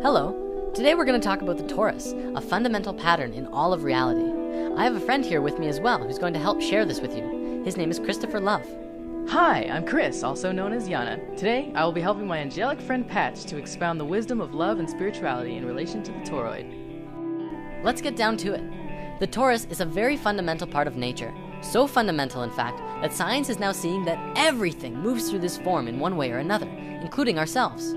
Hello. Today we're going to talk about the torus, a fundamental pattern in all of reality. I have a friend here with me as well who's going to help share this with you. His name is Christopher Love. Hi, I'm Chris, also known as Yana. Today, I will be helping my angelic friend Patch to expound the wisdom of love and spirituality in relation to the toroid. Let's get down to it. The torus is a very fundamental part of nature. So fundamental, in fact, that science is now seeing that everything moves through this form in one way or another, including ourselves.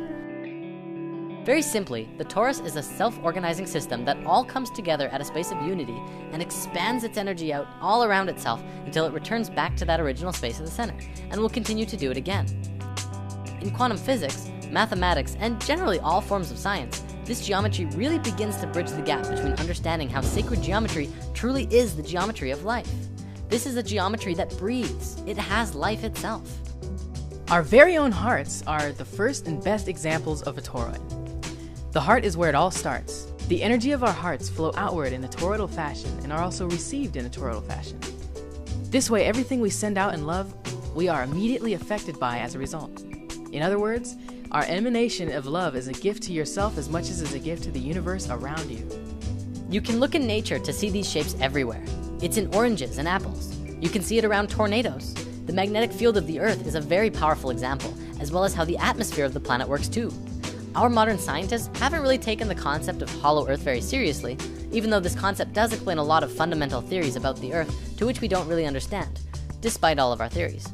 Very simply, the torus is a self-organizing system that all comes together at a space of unity and expands its energy out all around itself until it returns back to that original space at the center, and will continue to do it again. In quantum physics, mathematics, and generally all forms of science, this geometry really begins to bridge the gap between understanding how sacred geometry truly is the geometry of life. This is a geometry that breathes. It has life itself. Our very own hearts are the first and best examples of a toroid. The heart is where it all starts. The energy of our hearts flow outward in a toroidal fashion and are also received in a toroidal fashion. This way, everything we send out in love, we are immediately affected by as a result. In other words, our emanation of love is a gift to yourself as much as it's a gift to the universe around you. You can look in nature to see these shapes everywhere. It's in oranges and apples. You can see it around tornadoes. The magnetic field of the Earth is a very powerful example, as well as how the atmosphere of the planet works too. Our modern scientists haven't really taken the concept of hollow Earth very seriously, even though this concept does explain a lot of fundamental theories about the Earth to which we don't really understand, despite all of our theories.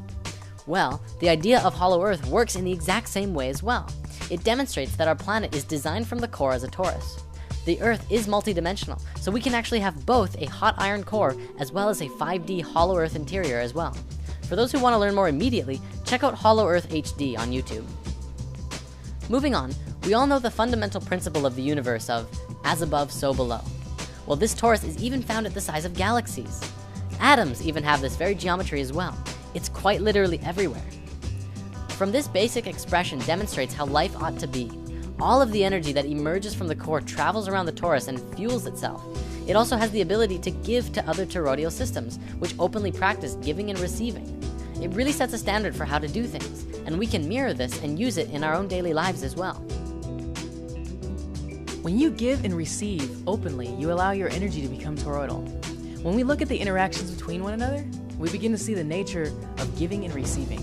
Well, the idea of hollow Earth works in the exact same way as well. It demonstrates that our planet is designed from the core as a torus. The Earth is multidimensional, so we can actually have both a hot iron core as well as a 5D hollow Earth interior as well. For those who want to learn more immediately, check out Hollow Earth HD on YouTube. Moving on, we all know the fundamental principle of the universe of as above, so below. Well, this torus is even found at the size of galaxies. Atoms even have this very geometry as well. It's quite literally everywhere. From this basic expression demonstrates how life ought to be. All of the energy that emerges from the core travels around the torus and fuels itself. It also has the ability to give to other toroidal systems, which openly practice giving and receiving. It really sets a standard for how to do things, and we can mirror this and use it in our own daily lives as well. When you give and receive openly, you allow your energy to become toroidal. When we look at the interactions between one another, we begin to see the nature of giving and receiving.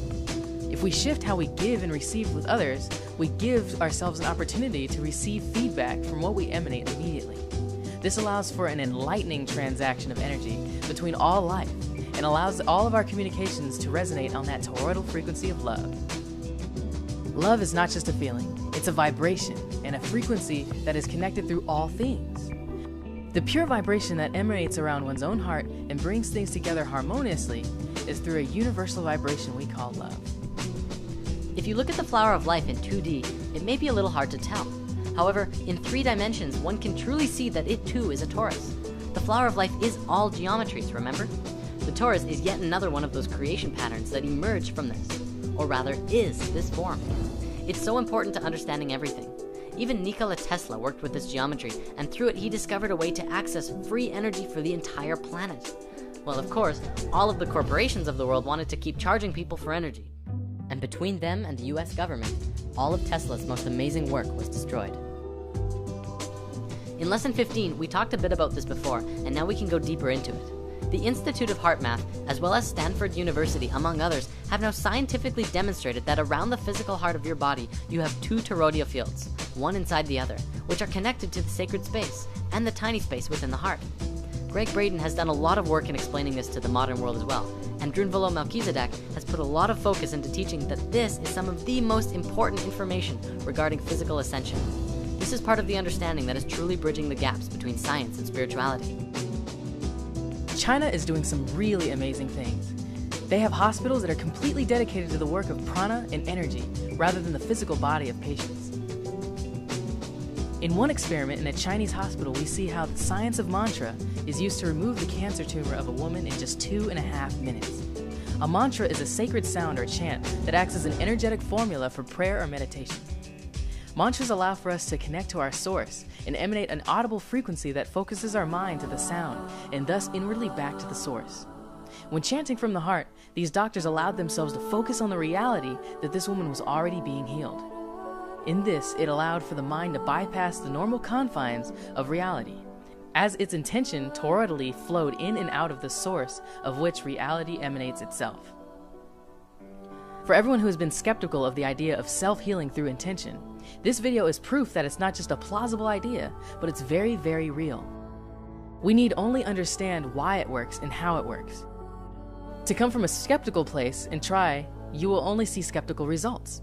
If we shift how we give and receive with others, we give ourselves an opportunity to receive feedback from what we emanate immediately. This allows for an enlightening transaction of energy between all life and allows all of our communications to resonate on that toroidal frequency of love. Love is not just a feeling, it's a vibration and a frequency that is connected through all things. The pure vibration that emanates around one's own heart and brings things together harmoniously is through a universal vibration we call love. If you look at the flower of life in 2D, it may be a little hard to tell. However, in 3 dimensions, one can truly see that it too is a torus. The flower of life is all geometries, remember? The torus is yet another one of those creation patterns that emerge from this, or rather is this form. It's so important to understanding everything. Even Nikola Tesla worked with this geometry, and through it he discovered a way to access free energy for the entire planet. Well, of course, all of the corporations of the world wanted to keep charging people for energy. And between them and the US government, all of Tesla's most amazing work was destroyed. In lesson 15, we talked a bit about this before, and now we can go deeper into it. The Institute of Heart Math, as well as Stanford University, among others, have now scientifically demonstrated that around the physical heart of your body, you have 2 toroidal fields, one inside the other, which are connected to the sacred space and the tiny space within the heart. Greg Braden has done a lot of work in explaining this to the modern world as well, and Drunvalo Melchizedek has put a lot of focus into teaching that this is some of the most important information regarding physical ascension. This is part of the understanding that is truly bridging the gaps between science and spirituality. China is doing some really amazing things. They have hospitals that are completely dedicated to the work of prana and energy, rather than the physical body of patients. In one experiment in a Chinese hospital, we see how the science of mantra is used to remove the cancer tumor of a woman in just 2.5 minutes. A mantra is a sacred sound or chant that acts as an energetic formula for prayer or meditation. Mantras allow for us to connect to our source and emanate an audible frequency that focuses our mind to the sound and thus inwardly back to the source. When chanting from the heart, these doctors allowed themselves to focus on the reality that this woman was already being healed. In this, it allowed for the mind to bypass the normal confines of reality, as its intention toroidally flowed in and out of the source of which reality emanates itself. For everyone who has been skeptical of the idea of self-healing through intention, this video is proof that it's not just a plausible idea, but it's very, very real. We need only understand why it works and how it works. To come from a skeptical place and try, you will only see skeptical results.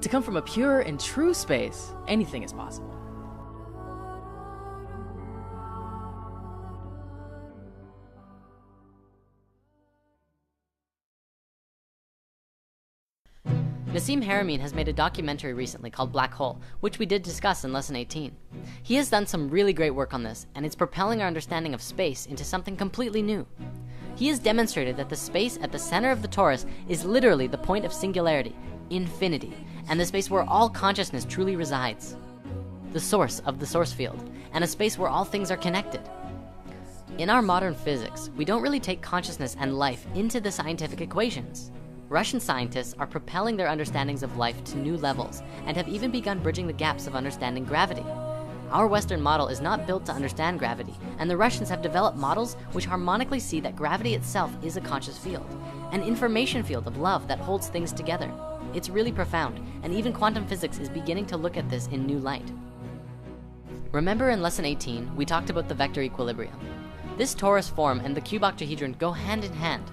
To come from a pure and true space, anything is possible. Nassim Haramein has made a documentary recently called Black Hole, which we did discuss in Lesson 18. He has done some really great work on this, and it's propelling our understanding of space into something completely new. He has demonstrated that the space at the center of the torus is literally the point of singularity, infinity, and the space where all consciousness truly resides. The source of the source field, and a space where all things are connected. In our modern physics, we don't really take consciousness and life into the scientific equations. Russian scientists are propelling their understandings of life to new levels and have even begun bridging the gaps of understanding gravity. Our Western model is not built to understand gravity, and the Russians have developed models which harmonically see that gravity itself is a conscious field, an information field of love that holds things together. It's really profound, and even quantum physics is beginning to look at this in new light. Remember in Lesson 18, we talked about the vector equilibrium. This torus form and the cube octahedron go hand in hand.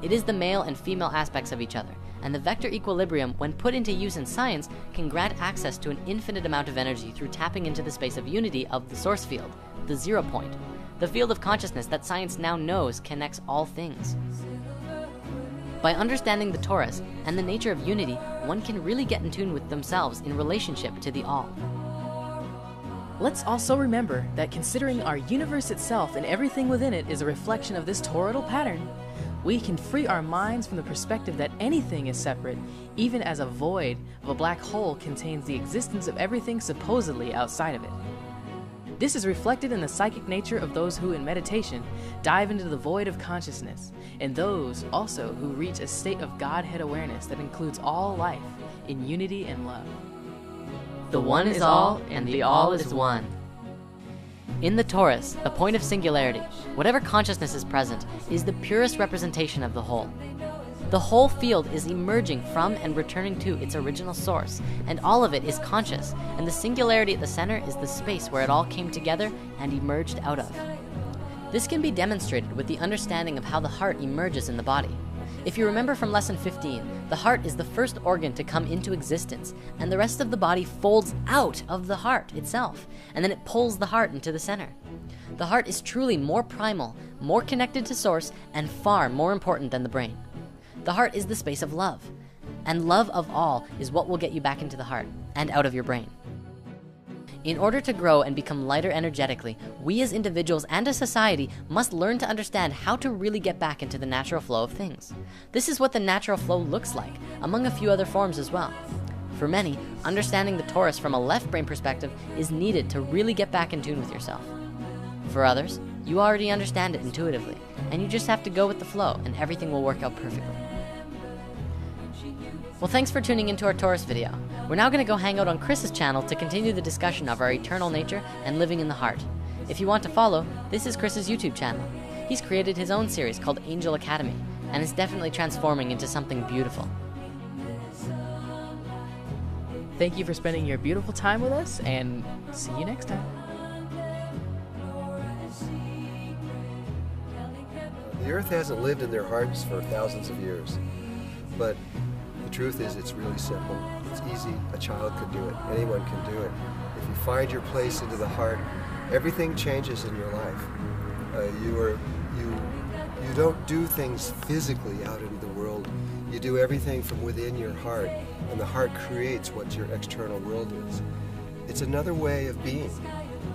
It is the male and female aspects of each other, and the vector equilibrium, when put into use in science, can grant access to an infinite amount of energy through tapping into the space of unity of the source field, the 0 point, the field of consciousness that science now knows connects all things. By understanding the torus and the nature of unity, one can really get in tune with themselves in relationship to the all. Let's also remember that considering our universe itself and everything within it is a reflection of this toroidal pattern, we can free our minds from the perspective that anything is separate, even as a void of a black hole contains the existence of everything supposedly outside of it. This is reflected in the psychic nature of those who in meditation dive into the void of consciousness, and those also who reach a state of Godhead awareness that includes all life in unity and love. The one is all, and the all is one. In the torus, the point of singularity, whatever consciousness is present, is the purest representation of the whole. The whole field is emerging from and returning to its original source, and all of it is conscious, and the singularity at the center is the space where it all came together and emerged out of. This can be demonstrated with the understanding of how the heart emerges in the body. If you remember from Lesson 15, the heart is the first organ to come into existence, and the rest of the body folds out of the heart itself, and then it pulls the heart into the center. The heart is truly more primal, more connected to source, and far more important than the brain. The heart is the space of love, and love of all is what will get you back into the heart and out of your brain. In order to grow and become lighter energetically, we as individuals and as society must learn to understand how to really get back into the natural flow of things. This is what the natural flow looks like, among a few other forms as well. For many, understanding the torus from a left brain perspective is needed to really get back in tune with yourself. For others, you already understand it intuitively, and you just have to go with the flow and everything will work out perfectly. Well, thanks for tuning into our torus video. We're now gonna go hang out on Chris's channel to continue the discussion of our eternal nature and living in the heart. If you want to follow, this is Chris's YouTube channel. He's created his own series called Angel Academy, and is definitely transforming into something beautiful. Thank you for spending your beautiful time with us, and see you next time. The earth hasn't lived in their hearts for thousands of years, but the truth is it's really simple. It's easy. A child could do it. Anyone can do it. If you find your place into the heart, everything changes in your life. You don't do things physically out into the world. You do everything from within your heart, and the heart creates what your external world is. It's another way of being.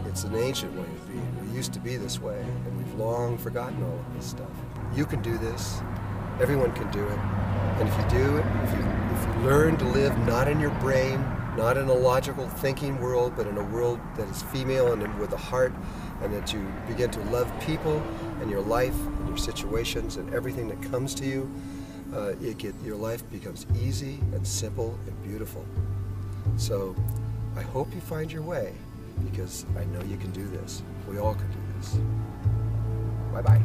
It's an ancient way of being. We used to be this way, and we've long forgotten all of this stuff. You can do this. Everyone can do it. And if you do it, if you learn to live not in your brain, not in a logical thinking world, but in a world that is female and with a heart, and that you begin to love people and your life and your situations and everything that comes to you, your life becomes easy and simple and beautiful. So I hope you find your way, because I know you can do this. We all can do this. Bye-bye.